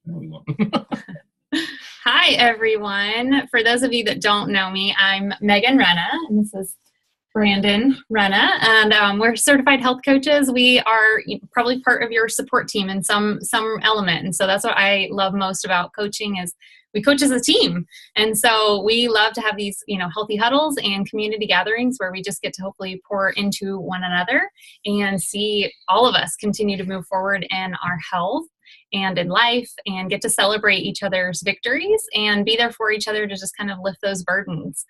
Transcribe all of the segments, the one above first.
No, we won't. Hi, everyone. For those of you that don't know me, I'm Megan Renna, and this is Brandon Renna, and we're certified health coaches. We are probably part of your support team in some element, and so that's what I love most about coaching is we coach as a team. And so we love to have these, healthy huddles and community gatherings where we just get to hopefully pour into one another and see all of us continue to move forward in our health and in life and get to celebrate each other's victories and be there for each other to just kind of lift those burdens.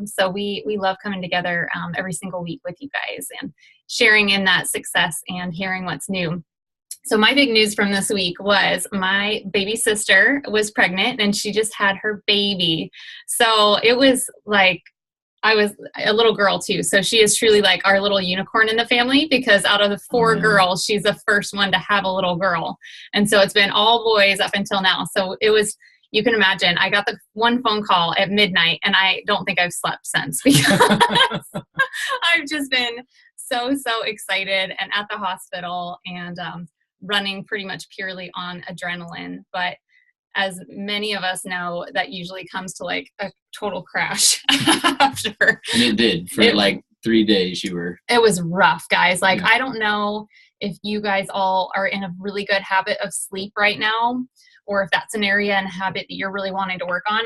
So we love coming together every single week with you guys and sharing in that success and hearing what's new. So my big news from this week was my baby sister was pregnant and she just had her baby. So it was like, I was a little girl too. So she is truly like our little unicorn in the family because out of the four girls, she's the first one to have a little girl. And so it's been all boys up until now. So it was, you can imagine, I got the one phone call at midnight and I don't think I've slept since because I've just been so excited and at the hospital and running pretty much purely on adrenaline. But as many of us know, that usually comes to like a total crash after. And it did for like 3 days you were. It was rough, guys. Like, yeah. I don't know if you guys all are in a really good habit of sleep right now, or if that's an area and habit that you're really wanting to work on.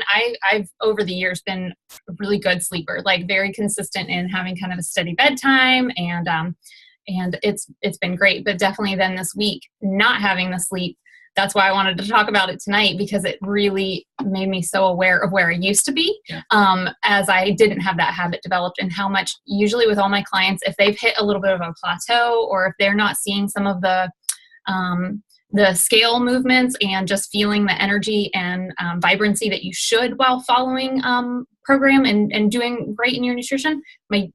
I've over the years been a really good sleeper, like very consistent in having kind of a steady bedtime and it's been great. But definitely then this week, not having the sleep, that's why I wanted to talk about it tonight because it really made me so aware of where I used to be as I didn't have that habit developed and how much usually with all my clients, if they've hit a little bit of a plateau or if they're not seeing some of the scale movements and just feeling the energy and vibrancy that you should while following program and doing great in your nutrition,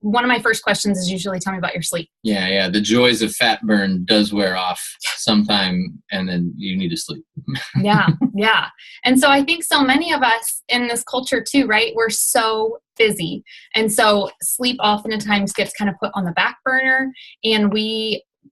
one of my first questions is usually tell me about your sleep. Yeah. The joys of fat burn does wear off sometime and then you need to sleep. Yeah. And so I think so many of us in this culture too, right? We're so busy. And so sleep oftentimes gets kind of put on the back burner and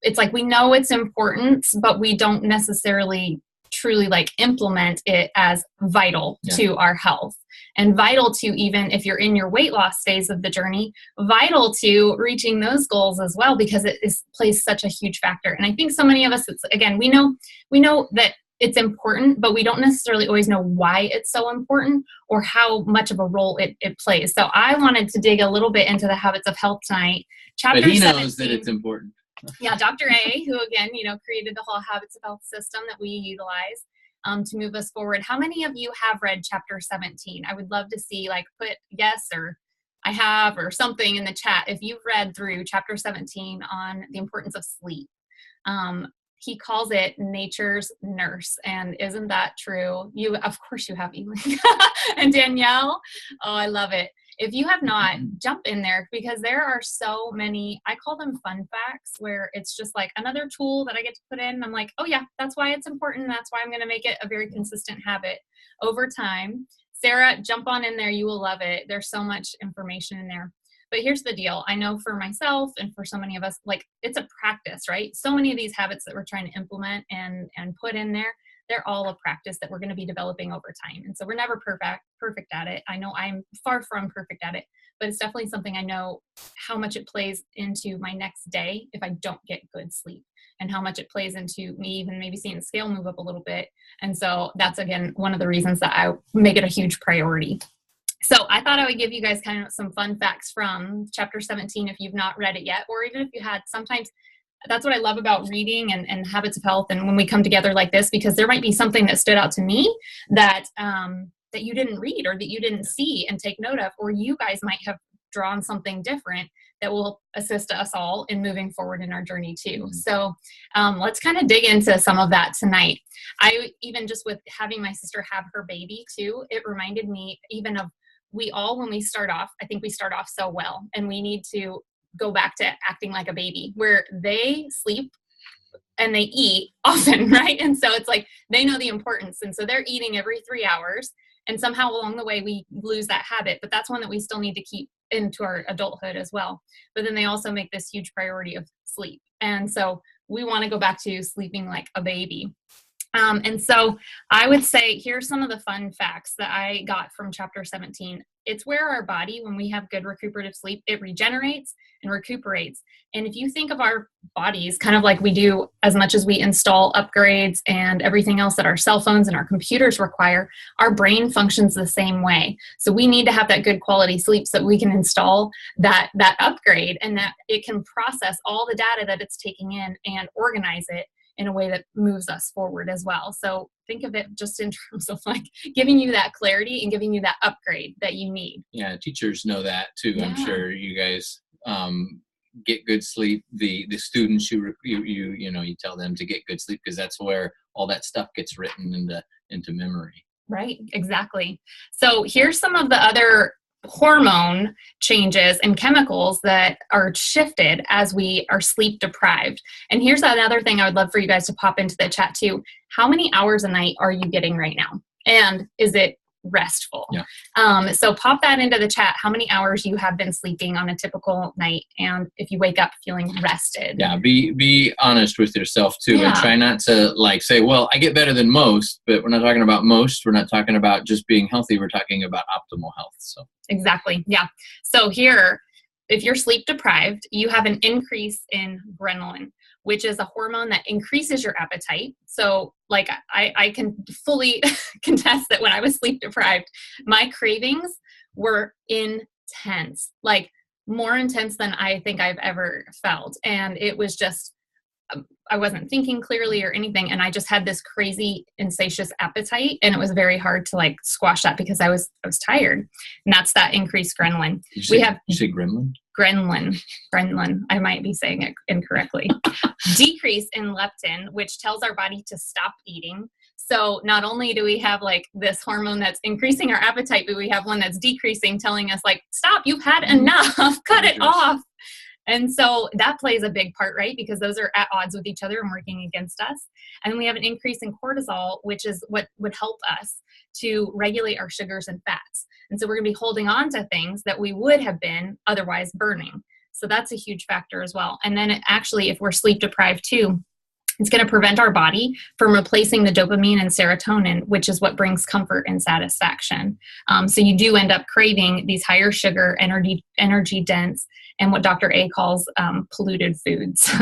it's like we know it's important, but we don't necessarily truly like implement it as vital to our health and vital to even if you're in your weight loss phase of the journey, vital to reaching those goals as well, because it plays such a huge factor. And I think so many of us, it's again, we know that it's important, but we don't necessarily always know why it's so important or how much of a role it plays. So I wanted to dig a little bit into the habits of health tonight. But he knows that it's important. Yeah, Dr. A, who again, created the whole habits of health system that we utilize to move us forward. How many of you have read chapter 17? I would love to see put yes or I have or something in the chat if you've read through chapter 17 on the importance of sleep. He calls it nature's nurse. And isn't that true? Of course you have, Elaine. And Danielle. Oh, I love it. If you have not, jump in there because there are so many, I call them fun facts, where it's just like another tool that I get to put in. I'm like, oh yeah, that's why it's important. That's why I'm going to make it a very consistent habit over time. Sarah, jump on in there. You will love it. There's so much information in there. But here's the deal. I know for myself and for so many of us, it's a practice, right? So many of these habits that we're trying to implement and put in there, they're all a practice that we're going to be developing over time. And so we're never perfect at it. I know I'm far from perfect at it, but it's definitely something I know how much it plays into my next day if I don't get good sleep and how much it plays into me even maybe seeing the scale move up a little bit. And so that's, again, one of the reasons that I make it a huge priority. So I thought I would give you guys kind of some fun facts from chapter 17 if you've not read it yet, or even if you had. Sometimes that's what I love about reading and habits of health. And when we come together like this, because there might be something that stood out to me that you didn't read or that you didn't see and take note of, or you guys might have drawn something different that will assist us all in moving forward in our journey too. So let's kind of dig into some of that tonight. I even just with having my sister have her baby too, it reminded me even of we all, when we start off, I think we start off so well and we need to go back to acting like a baby where they sleep and they eat often, right? And so it's like they know the importance. And so they're eating every 3 hours. And somehow along the way, we lose that habit. But that's one that we still need to keep into our adulthood as well. But then they also make this huge priority of sleep. And so we want to go back to sleeping like a baby. And so I would say, here's some of the fun facts that I got from chapter 17. It's where our body, when we have good recuperative sleep, it regenerates and recuperates. And if you think of our bodies kind of like we do, as much as we install upgrades and everything else that our cell phones and our computers require, our brain functions the same way. So we need to have that good quality sleep so that we can install that upgrade, and that it can process all the data that it's taking in and organize it in a way that moves us forward as well. So think of it just in terms of like giving you that clarity and giving you that upgrade that you need. Yeah, teachers know that too. Yeah. I'm sure you guys get good sleep. The students you tell them to get good sleep, because that's where all that stuff gets written into memory. Right, exactly. So here's some of the other hormone changes and chemicals that are shifted as we are sleep deprived. And here's another thing I would love for you guys to pop into the chat too. How many hours a night are you getting right now? And is it restful? Yeah. So pop that into the chat, how many hours you have been sleeping on a typical night, and if you wake up feeling rested. Yeah, be honest with yourself too. Yeah. And try not to like say, well, I get better than most, but we're not talking about most. We're not talking about just being healthy. We're talking about optimal health. So exactly. Yeah. So here, if you're sleep deprived, you have an increase in ghrelin, which is a hormone that increases your appetite. So like I can fully contest that when I was sleep deprived, my cravings were intense, like more intense than I think I've ever felt. And it was just, I wasn't thinking clearly or anything. And I just had this crazy insatious appetite, and it was very hard to like squash that because I was tired. And that's that increased ghrelin. You say gremlin? Ghrelin. I might be saying it incorrectly. Decrease in leptin, which tells our body to stop eating. So not only do we have like this hormone that's increasing our appetite, but we have one that's decreasing, telling us like, stop, you've had enough, cut it off. And so that plays a big part, right? Because those are at odds with each other and working against us. And we have an increase in cortisol, which is what would help us to regulate our sugars and fats. And so we're going to be holding on to things that we would have been otherwise burning. So that's a huge factor as well. And then actually, if we're sleep deprived too, it's going to prevent our body from replacing the dopamine and serotonin, which is what brings comfort and satisfaction. So you do end up craving these higher sugar, energy dense, and what Dr. A calls polluted foods.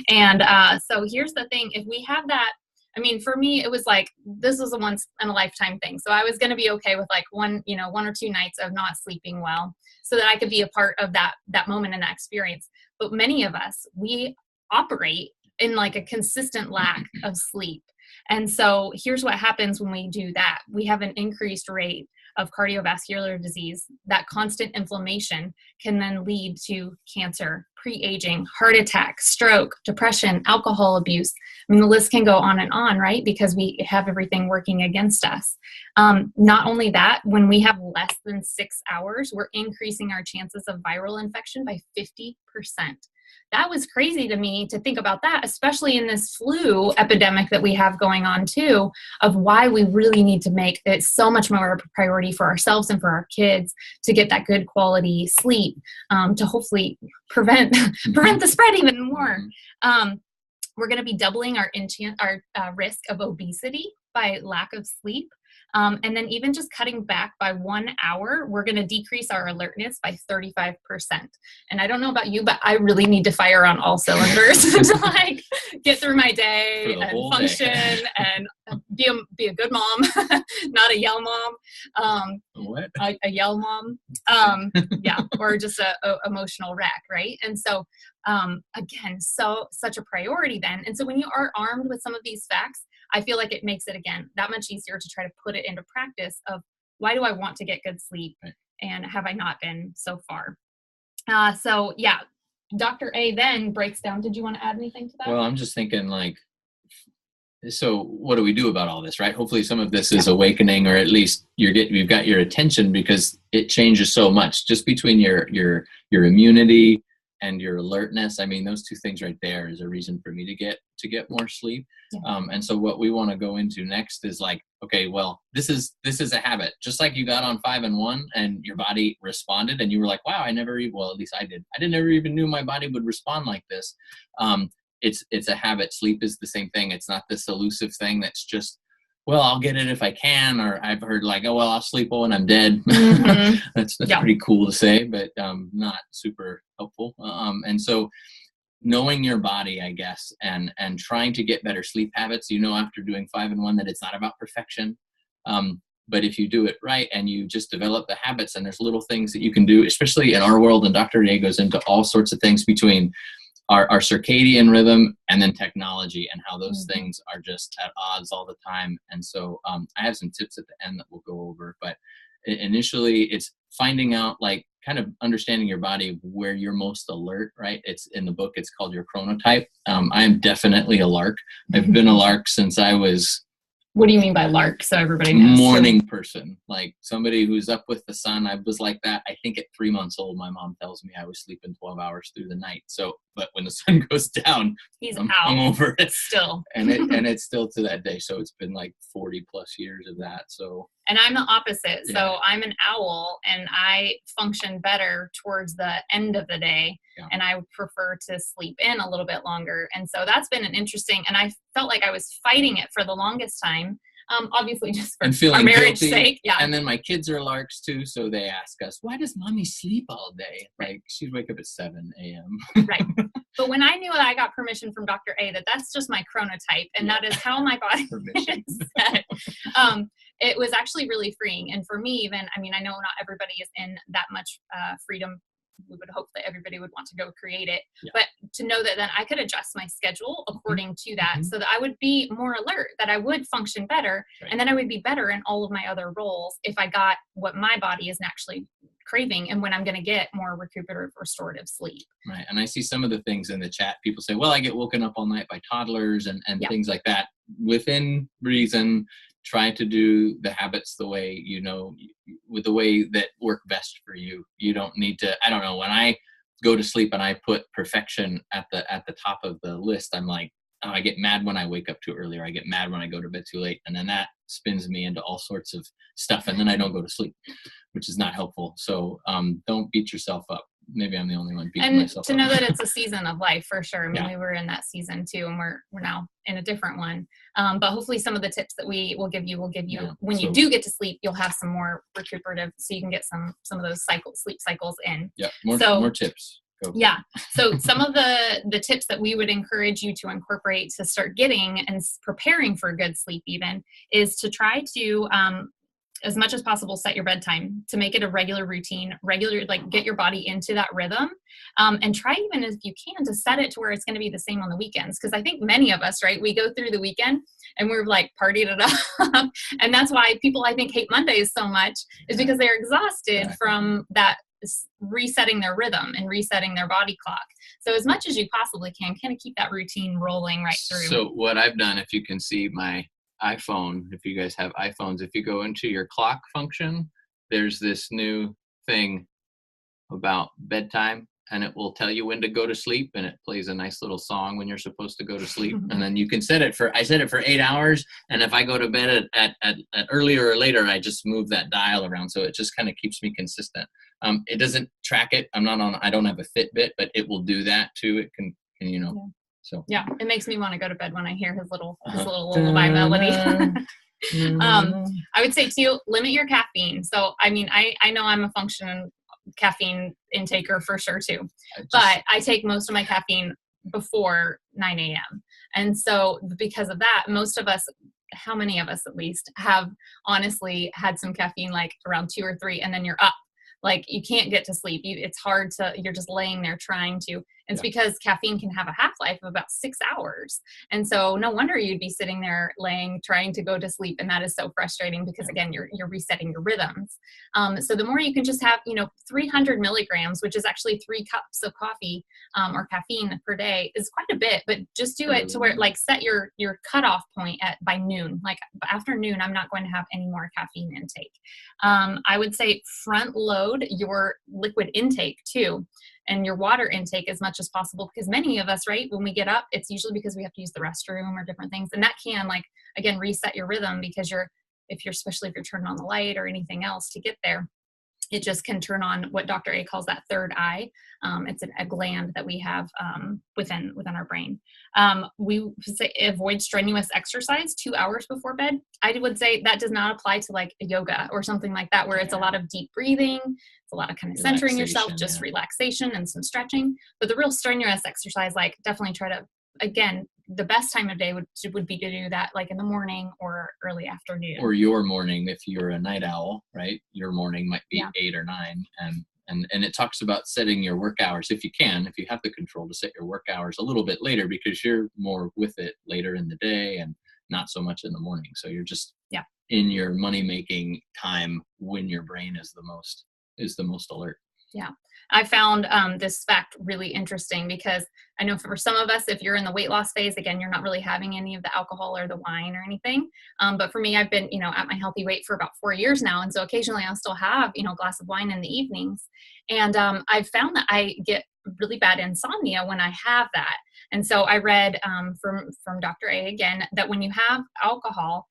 And so here's the thing. If we have that, I mean, for me, it was like, this was a once in a lifetime thing. So I was going to be okay with like one or two nights of not sleeping well so that I could be a part of that moment and that experience. But many of us, we operate in like a consistent lack of sleep. And so here's what happens when we do that. We have an increased rate of cardiovascular disease. That constant inflammation can then lead to cancer, pre-aging, heart attack, stroke, depression, alcohol abuse. I mean, the list can go on and on, right? Because we have everything working against us. Not only that, when we have less than 6 hours, we're increasing our chances of viral infection by 50%. That was crazy to me to think about that, especially in this flu epidemic that we have going on too, of why we really need to make it so much more of a priority for ourselves and for our kids to get that good quality sleep, to hopefully prevent the spread even more. We're going to be doubling our risk of obesity by lack of sleep. And then even just cutting back by 1 hour, we're going to decrease our alertness by 35%. And I don't know about you, but I really need to fire on all cylinders to like get through my day and function and be a good mom, not a yell mom. What? A yell mom. Yeah, or just a emotional wreck, right? And so again, such a priority then. And so when you are armed with some of these facts, I feel like it makes it, again, that much easier to try to put it into practice of why do I want to get good sleep, and have I not been so far? So yeah, Dr. A then breaks down. Did you want to add anything to that? Well, I'm just thinking like, so what do we do about all this, right? Hopefully some of this is awakening, or at least you've got your attention, because it changes so much just between your immunity and your alertness. I mean, those two things right there is a reason for me to get more sleep. Yeah. And so what we want to go into next is like, okay, well, this is a habit. Just like you got on 5 and 1 and your body responded and you were like, wow, at least I did. I never even knew my body would respond like this. it's a habit. Sleep is the same thing. It's not this elusive thing that's just, well, I'll get it if I can, or I've heard like, oh, well, I'll sleep when I'm dead. Mm-hmm. That's pretty cool to say, but not super helpful. And so knowing your body, I guess, and trying to get better sleep habits, after doing 5 and 1, that it's not about perfection. But if you do it right and you just develop the habits, and there's little things that you can do, especially in our world, and Dr. Day goes into all sorts of things between our circadian rhythm and then technology, and how those things are just at odds all the time. And so I have some tips at the end that we'll go over, but initially it's finding out, like, kind of understanding your body where you're most alert, right? It's in the book, it's called your chronotype. I am definitely a lark. I've been a lark since I was, what do you mean by lark? So everybody knows. Morning person, like somebody who's up with the sun. I was like that. I think at 3 months old, my mom tells me I was sleeping 12 hours through the night. So, but when the sun goes down, I'm over it still. and it's still to that day. So it's been like 40 plus years of that. So. And I'm the opposite. So I'm an owl, and I function better towards the end of the day. Yeah. And I prefer to sleep in a little bit longer. And so that's been an interesting, and I felt like I was fighting it for the longest time. Obviously just for our marriage sake. Yeah. And then my kids are larks too. So they ask us, why does mommy sleep all day? Like, she'd wake up at 7 a.m. Right. But when I knew that I got permission from Dr. A, that's just my chronotype, and that is how my body is set, it was actually really freeing. And for me, even, I mean, I know not everybody is in that much freedom. We would hope that everybody would want to go create it, but to know that then I could adjust my schedule according to that, so that I would be more alert, that I would function better, and then I would be better in all of my other roles if I got what my body is naturally craving, and when I'm going to get more recuperative, restorative sleep. Right. And I see some of the things in the chat. People say, well, I get woken up all night by toddlers and things like that. Within reason, try to do the habits the way, with the way that work best for you. You don't need to, I don't know, when I go to sleep and I put perfection at the top of the list, I'm like, oh, I get mad when I wake up too early, or I get mad when I go to bed too late. And then that spins me into all sorts of stuff. And then I don't go to sleep, which is not helpful. So don't beat yourself up. Maybe I'm the only one beating myself up. And to know that it's a season of life, for sure. I mean, we were in that season too, and we're now in a different one. But hopefully some of the tips that we will give you when you do get to sleep, you'll have some more recuperative, so you can get some of those sleep cycles in. Yeah, more tips. Yeah. So some of the tips that we would encourage you to incorporate to start getting and preparing for good sleep even is to try to, as much as possible, set your bedtime, to make it a regular routine, like get your body into that rhythm, and try, even if you can, to set it to where it's going to be the same on the weekends. Because I think many of us, right, we go through the weekend and we're like partied it up. And that's why people, I think, hate Mondays so much, is because they're exhausted from that resetting their rhythm and resetting their body clock. So as much as you possibly can, kind of keep that routine rolling right through. So what I've done, if you can see my iPhone, if you guys have iPhones, if you go into your clock function, there's this new thing about bedtime, and it will tell you when to go to sleep, and it plays a nice little song when you're supposed to go to sleep. And then you can set it for 8 hours, and if I go to bed at earlier or later, I just move that dial around, so it just kind of keeps me consistent. It doesn't track it. I don't have a Fitbit, but it will do that too. It can So yeah, it makes me want to go to bed when I hear his little lullaby melody. I would say too, limit your caffeine. So I mean, I know I'm a functioning caffeine intaker for sure too, but I take most of my caffeine before 9 a.m. And so because of that, most of us, how many of us at least, have honestly had some caffeine like around 2 or 3, and then you're up. Like, you can't get to sleep. It's hard you're just laying there trying to. It's because caffeine can have a half-life of about 6 hours. And so no wonder you'd be sitting there trying to go to sleep. And that is so frustrating because, again, you're resetting your rhythms. So the more you can just have, 300 milligrams, which is actually 3 cups of coffee or caffeine per day, is quite a bit. But just do it to where, like, set your cutoff point by noon. Like, after noon, I'm not going to have any more caffeine intake. I would say front load your liquid intake too, and your water intake as much as possible, because many of us, right, when we get up, it's usually because we have to use the restroom or different things, and that can, like, again, reset your rhythm, because especially if you're turning on the light or anything else to get there. it just can turn on what Dr. A calls that third eye. It's a gland that we have within our brain. We say avoid strenuous exercise 2 hours before bed. I would say that does not apply to like yoga or something like that, where it's a lot of deep breathing. It's a lot of kind of centering yourself, just relaxation and some stretching. But the real strenuous exercise, like definitely try to, again, the best time of day would be to do that like in the morning or early afternoon. Or your morning, if you're a night owl, right? Your morning might be 8 or 9. And it talks about setting your work hours, if you have the control to set your work hours a little bit later, because you're more with it later in the day and not so much in the morning. So you're just in your money-making time when your brain is the most alert. Yeah. I found this fact really interesting, because I know for some of us, if you're in the weight loss phase, again, you're not really having any of the alcohol or the wine or anything. But for me, I've been, at my healthy weight for about 4 years now. And so occasionally I'll still have, a glass of wine in the evenings. And I've found that I get really bad insomnia when I have that. And so I read from Dr. A again, that when you have alcohol,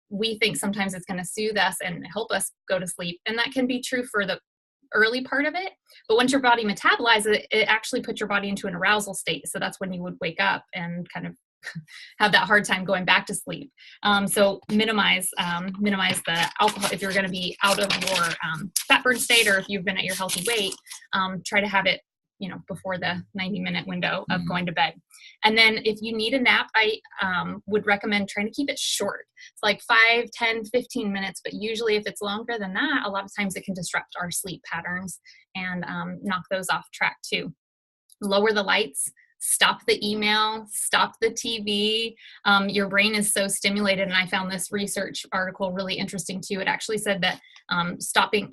we think sometimes it's going to soothe us and help us go to sleep. And that can be true for the early part of it, but once your body metabolizes it, it actually puts your body into an arousal state. So that's when you would wake up and kind of have that hard time going back to sleep. So minimize the alcohol if you're going to be out of your fat burn state, or if you've been at your healthy weight. Try to have it before the 90-minute window of going to bed. And then if you need a nap, I would recommend trying to keep it short. It's like 5, 10, 15 minutes, but usually if it's longer than that, a lot of times it can disrupt our sleep patterns and knock those off track too. Lower the lights, stop the email, stop the TV. Your brain is so stimulated. And I found this research article really interesting too. It actually said that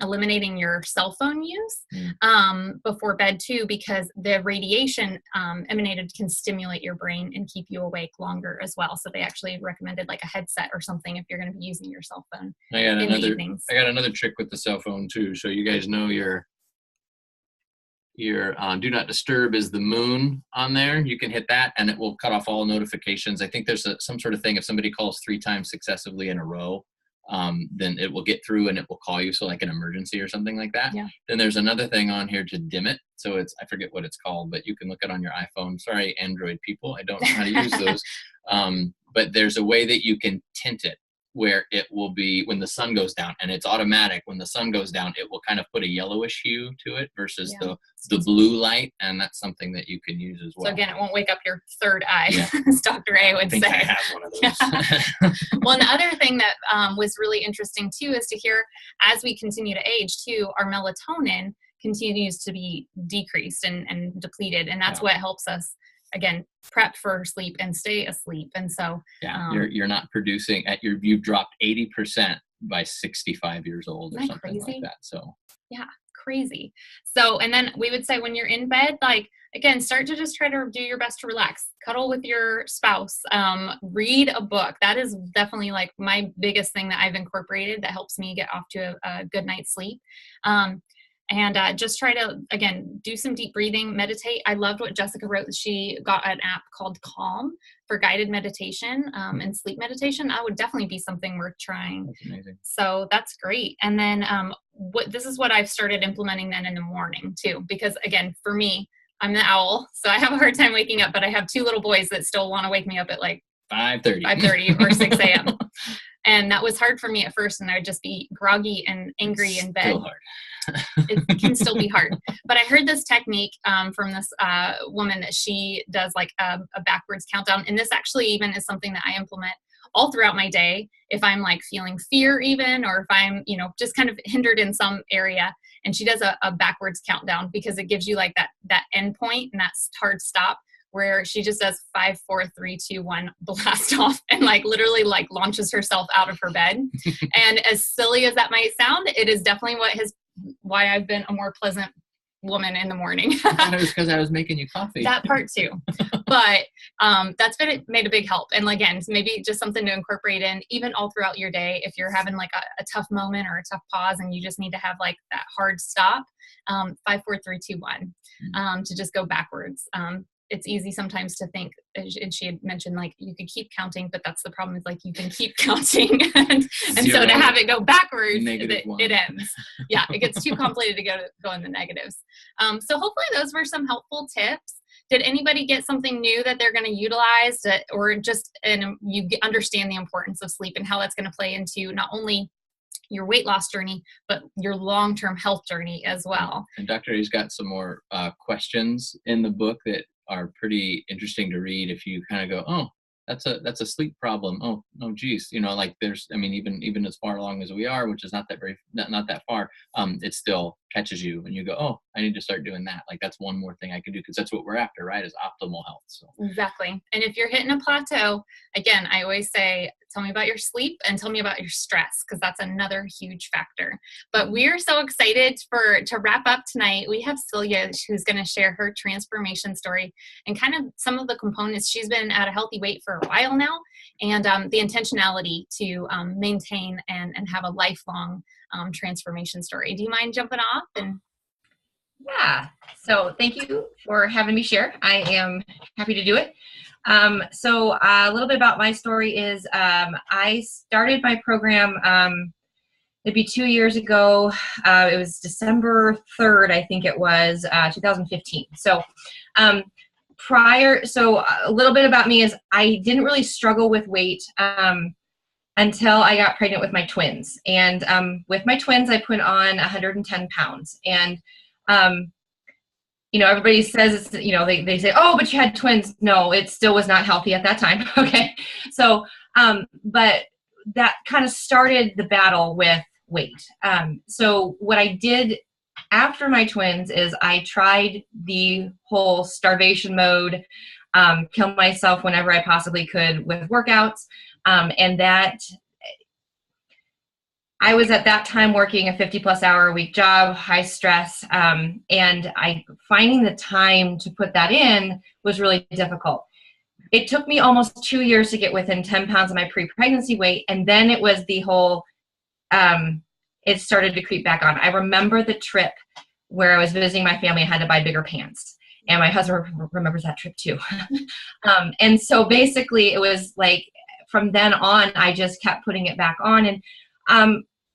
eliminating your cell phone use before bed too, because the radiation emanated can stimulate your brain and keep you awake longer as well. So they actually recommended like a headset or something if you're going to be using your cell phone in the evenings. I got another trick with the cell phone too. So you guys know your do not disturb is the moon on there. You can hit that and it will cut off all notifications. I think there's some sort of thing, if somebody calls 3 times successively in a row, then it will get through and it will call you. So like an emergency or something like that. Yeah. Then there's another thing on here to dim it. So I forget what it's called, but you can look it on your iPhone. Sorry, Android people, I don't know how to use those. But there's a way that you can tint it, where it will be when the sun goes down, and it's automatic. When the sun goes down, it will kind of put a yellowish hue to it versus the blue light. And that's something that you can use as well. So again, it won't wake up your third eye, as Dr. A would say. I have one of those. Well, and the other thing that was really interesting too, is to hear as we continue to age too, our melatonin continues to be decreased and depleted. And that's what helps us, again, prep for sleep and stay asleep. And so you're not producing you've dropped 80% by 65 years old or something crazy? like that. So crazy. So, and then we would say when you're in bed, like, again, start to just try to do your best to relax, cuddle with your spouse, read a book. That is definitely like my biggest thing that I've incorporated that helps me get off to a good night's sleep. And just try to, again, do some deep breathing, meditate. I loved what Jessica wrote. She got an app called Calm for guided meditation and sleep meditation. That would definitely be something worth trying. That's amazing. So that's great. And then this is what I've started implementing then in the morning too, because again, for me, I'm the owl, so I have a hard time waking up, but I have 2 little boys that still want to wake me up at like 5:30 or 6 a.m. And that was hard for me at first, and I'd just be groggy and angry in bed. Still hard. It can still be hard. But I heard this technique from this woman that she does like a backwards countdown. And this actually even is something that I implement all throughout my day. If I'm like feeling fear even, or if I'm, just kind of hindered in some area. And she does a backwards countdown because it gives you like that end point and that hard stop, where she just does 5, 4, 3, 2, 1, blast off, and like literally like launches herself out of her bed. And as silly as that might sound, it is definitely why I've been a more pleasant woman in the morning. I thought it was because I was making you coffee. That part too. But that's made a big help. And again, maybe just something to incorporate in even all throughout your day. If you're having like a tough moment or a tough pause and you just need to have like that hard stop, 5, 4, 3, 2, 1, to just go backwards. it's easy sometimes to think, and she had mentioned, like, you could keep counting, but that's the problem, is like, you can keep counting and so to have it go backwards, it ends. Yeah, it gets too complicated to go in the negatives. So hopefully those were some helpful tips. Did anybody get something new that they're going to utilize, or just you understand the importance of sleep and how that's going to play into not only your weight loss journey, but your long-term health journey as well? And Dr. A's got some more questions in the book that are pretty interesting to read if you kind of go, oh, that's a sleep problem. Oh, geez. Like there's, I mean, even as far along as we are, which is not that far, it still catches you and you go, oh, I need to start doing that. Like that's one more thing I can do, because that's what we're after, right? Is optimal health. So exactly. And if you're hitting a plateau, again, I always say, tell me about your sleep and tell me about your stress, because that's another huge factor. But we're so excited to wrap up tonight. We have Celia, who's going to share her transformation story and kind of some of the components. She's been at a healthy weight for a while now, and the intentionality to maintain and have a lifelong transformation story. Do you mind jumping off? Yeah. So thank you for having me share. I am happy to do it. So a little bit about my story is I started my program maybe 2 years ago. It was December 3rd, I think it was, 2015. So so a little bit about me is I didn't really struggle with weight until I got pregnant with my twins. And with my twins, I put on 110 pounds. And everybody says, they say, oh, but you had twins. No, it still was not healthy at that time. Okay. So, but that kind of started the battle with weight. So what I did after my twins is I tried the whole starvation mode, kill myself whenever I possibly could with workouts. And that I was at that time working a 50+ hour a week job, high stress, and finding the time to put that in was really difficult. It took me almost 2 years to get within 10 pounds of my pre-pregnancy weight, and then it was the whole, it started to creep back on. I remember the trip where I was visiting my family. I had to buy bigger pants, and my husband remembers that trip too. And so basically it was like, from then on, I just kept putting it back on, and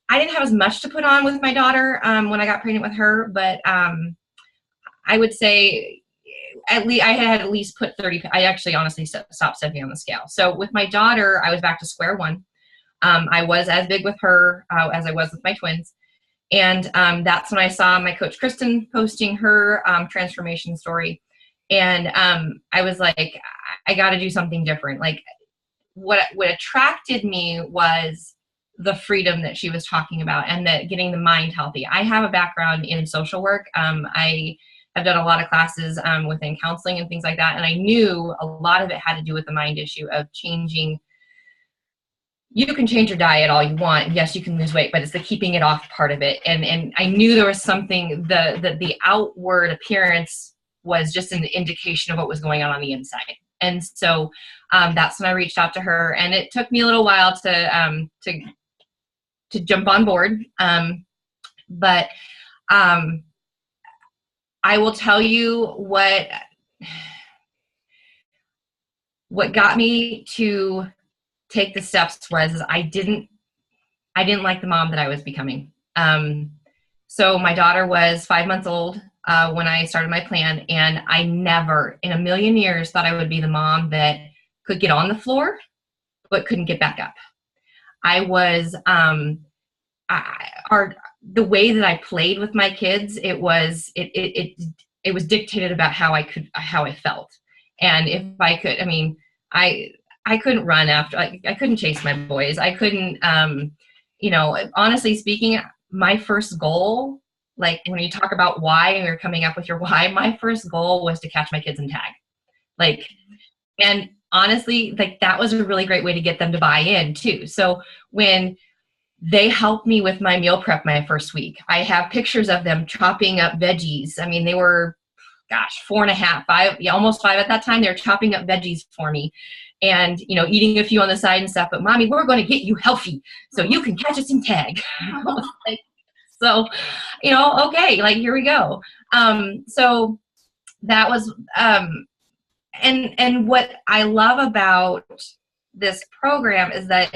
I didn't have as much to put on with my daughter when I got pregnant with her, but I would say at least I had at least put 30. I actually honestly stopped stepping on the scale. So with my daughter, I was back to square one. I was as big with her as I was with my twins. And that's when I saw my coach, Kristen, posting her transformation story. And I was like, I got to do something different. Like what attracted me was the freedom that she was talking about, and that getting the mind healthy. I have a background in social work. I have done a lot of classes within counseling and things like that. And I knew a lot of it had to do with the mind issue of changing. You can change your diet all you want. Yes, you can lose weight, but it's the keeping it off part of it. And I knew there was something, the outward appearance was just an indication of what was going on the inside. And so that's when I reached out to her, and it took me a little while to jump on board. But I will tell you what got me to take the steps was I didn't like the mom that I was becoming. So my daughter was 5 months old when I started my plan, and I never in a million years thought I would be the mom that could get on the floor but couldn't get back up. I was the way that I played with my kids, it was dictated about how I felt. And if I could, I mean, I couldn't run after, I couldn't chase my boys. I couldn't, honestly speaking, my first goal, like when you talk about why and you're coming up with your why, my first goal was to catch my kids and tag. And honestly, that was a really great way to get them to buy in too. So when they helped me with my meal prep my first week, I have pictures of them chopping up veggies. I mean, they were, 4.5, 5, almost 5 at that time. They were chopping up veggies for me and, eating a few on the side and stuff. But Mommy, we're going to get you healthy so you can catch us in tag. So, okay, here we go. So that was, and what I love about this program is that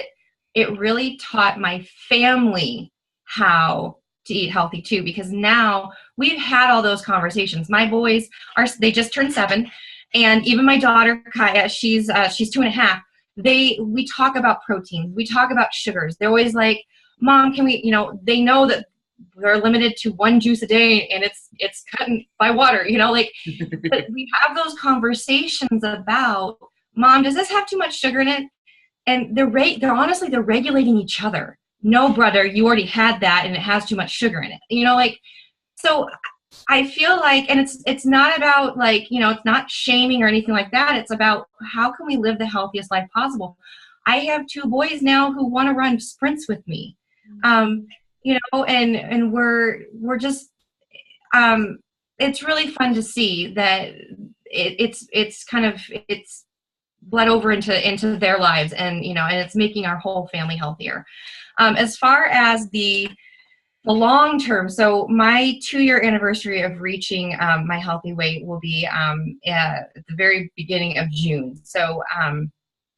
it really taught my family how to eat healthy too, because now we've had all those conversations. My boys they just turned 7, and even my daughter Kaya, she's 2.5. We talk about protein, we talk about sugars. They're always like, Mom, can we, they know that we're limited to 1 juice a day and it's cut by water, like, but we have those conversations about, Mom, does this have too much sugar in it? And they're regulating each other. No, brother, you already had that and it has too much sugar in it. So I feel like, and it's not about like, it's not shaming or anything like that. It's about how can we live the healthiest life possible. I have 2 boys now who want to run sprints with me. And we're just, it's really fun to see that it's bled over into their lives, and and it's making our whole family healthier. As far as the long term, so my 2-year anniversary of reaching my healthy weight will be at the very beginning of June. So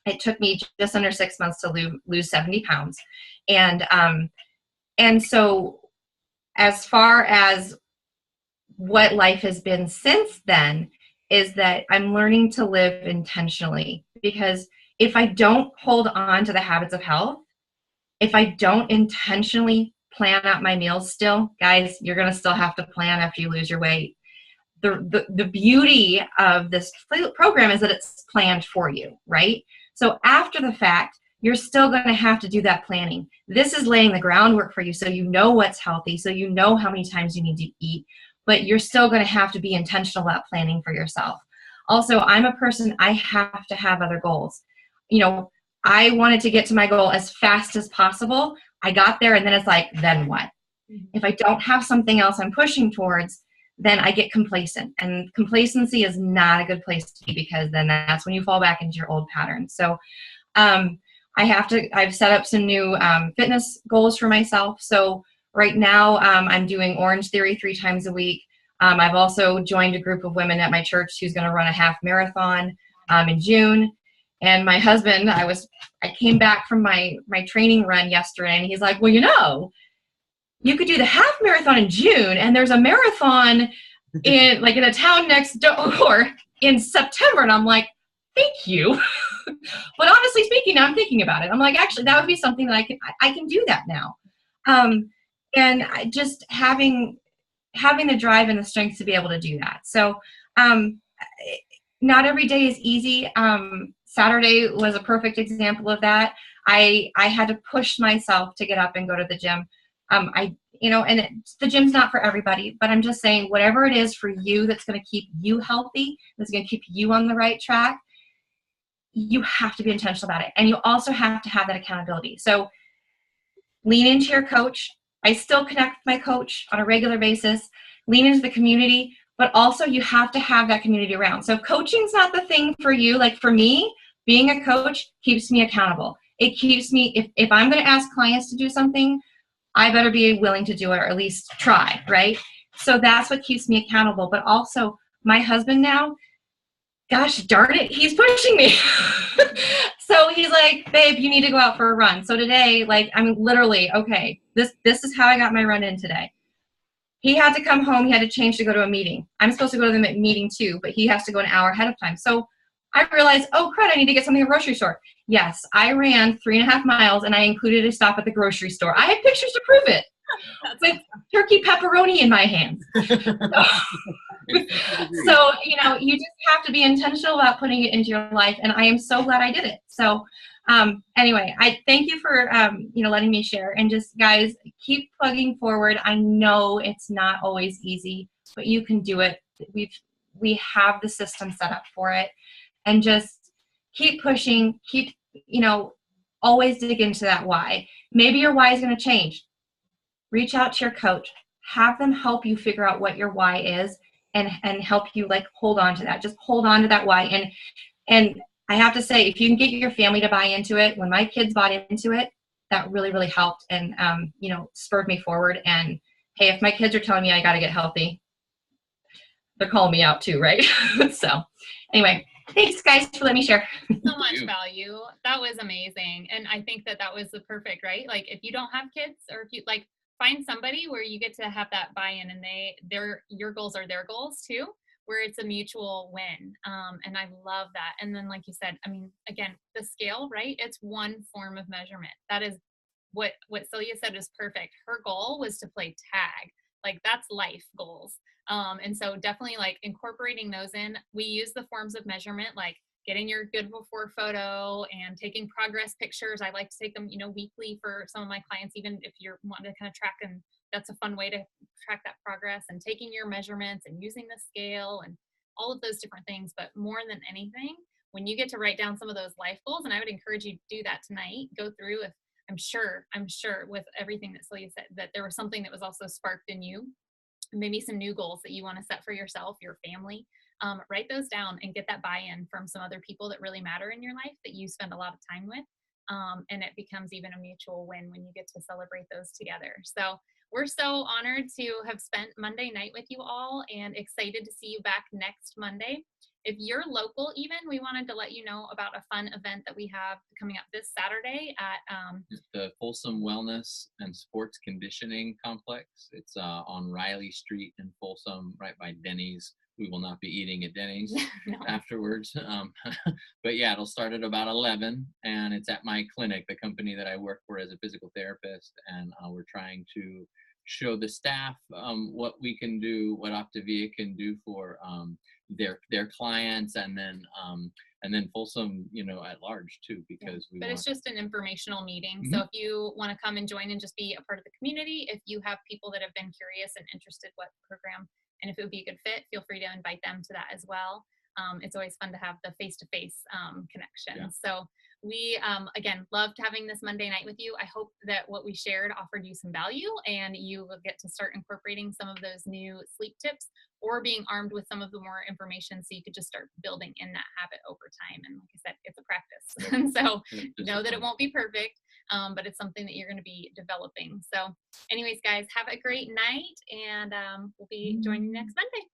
it took me just under 6 months to lose 70 pounds. And so as far as what life has been since then is that I'm learning to live intentionally, because if I don't hold on to the habits of health, if I don't intentionally plan out my meals still, guys, you're going to still have to plan after you lose your weight. The beauty of this program is that it's planned for you, right? So after the fact, you're still going to have to do that planning. This is laying the groundwork for you so you know what's healthy, so you know how many times you need to eat, but you're still going to have to be intentional about planning for yourself. Also, I'm a person, I have to have other goals. I wanted to get to my goal as fast as possible. I got there, and then it's like, then what? If I don't have something else I'm pushing towards, then I get complacent. And complacency is not a good place to be, because then that's when you fall back into your old patterns. So I've set up some new fitness goals for myself. So right now I'm doing Orange Theory 3 times a week. I've also joined a group of women at my church who's going to run a half marathon in June. And my husband, I came back from my training run yesterday, and he's like, well, you could do the half marathon in June, and there's a marathon in a town next door in September. And I'm like, thank you. But honestly speaking, now I'm thinking about it. I'm like, actually, that would be something that I can do that now. And just having the drive and the strength to be able to do that. So not every day is easy. Saturday was a perfect example of that. I had to push myself to get up and go to the gym. The gym's not for everybody, but I'm just saying, whatever it is for you that's going to keep you healthy, that's going to keep you on the right track, you have to be intentional about it. And you also have to have that accountability. So lean into your coach. I still connect with my coach on a regular basis. Lean into the community, but also you have to have that community around. So if coaching's not the thing for you, like for me, being a coach keeps me accountable. It keeps me, if I'm going to ask clients to do something, I better be willing to do it, or at least try, right? So that's what keeps me accountable. But also my husband now, gosh darn it, he's pushing me. So he's like, babe, you need to go out for a run. So today, I'm literally, okay, this is how I got my run in today. He had to come home. He had to change to go to a meeting. I'm supposed to go to the meeting too, but he has to go an hour ahead of time. So I realized, oh crud, I need to get something at the grocery store. Yes, I ran 3.5 miles, and I included a stop at the grocery store. I have pictures to prove it with turkey pepperoni in my hands. So, you just have to be intentional about putting it into your life. And I am so glad I did it. So anyway, I thank you for, letting me share, and just guys, keep plugging forward. I know it's not always easy, but you can do it. We have the system set up for it, and just keep pushing, always dig into that why. Maybe your why is going to change. Reach out to your coach, have them help you figure out what your why is, and help you hold on to that. Just hold on to that why. And I have to say, if you can get your family to buy into it, when my kids bought into it, that really, really helped and, spurred me forward. And hey, if my kids are telling me I got to get healthy, they're calling me out too, right? So anyway, Thanks, guys, for letting me share. So much value. That was amazing. And I think that that was the perfect, right? Like if you don't have kids, or if you like find somebody where you get to have that buy-in, and your goals are their goals too, where it's a mutual win. And I love that. And then, like you said, I mean, again, the scale, right? It's one form of measurement. That is what Celia said is perfect. Her goal was to play tag. Like that's life goals. And so definitely like incorporating those in. We use the forms of measurement, like getting your good before photo and taking progress pictures. I like to take them, weekly for some of my clients, even if you're wanting to kind of track, and that's a fun way to track that progress, and taking your measurements and using the scale and all of those different things. But more than anything, when you get to write down some of those life goals, and I would encourage you to do that tonight, go through. If I'm sure with everything that Celia said, that there was something that was also sparked in you, maybe some new goals that you want to set for yourself, your family. Write those down and get that buy-in from some other people that really matter in your life, that you spend a lot of time with. And it becomes even a mutual win when you get to celebrate those together. So we're so honored to have spent Monday night with you all, and excited to see you back next Monday. If you're local even, we wanted to let you know about a fun event that we have coming up this Saturday at the Folsom Wellness and Sports Conditioning Complex. It's on Riley Street in Folsom, right by Denny's. We will not be eating at Denny's No. afterwards. But yeah, it'll start at about 11, and it's at my clinic, the company that I work for as a physical therapist. And we're trying to show the staff what we can do, what Optavia can do for their clients, and then Folsom, at large too, because it's just an informational meeting. Mm-hmm. So if you want to come and join and just be a part of the community, if you have people that have been curious and interested what program, and if it would be a good fit, feel free to invite them to that as well. It's always fun to have the face-to-face connection. Yeah. So we, again, loved having this Monday night with you. I hope that what we shared offered you some value, and you will get to start incorporating some of those new sleep tips, or being armed with some of the more information, so you could just start building in that habit over time. And like I said, it's a practice. And so know that it won't be perfect, but it's something that you're going to be developing. So anyways, guys, have a great night, and we'll be joining you next Monday.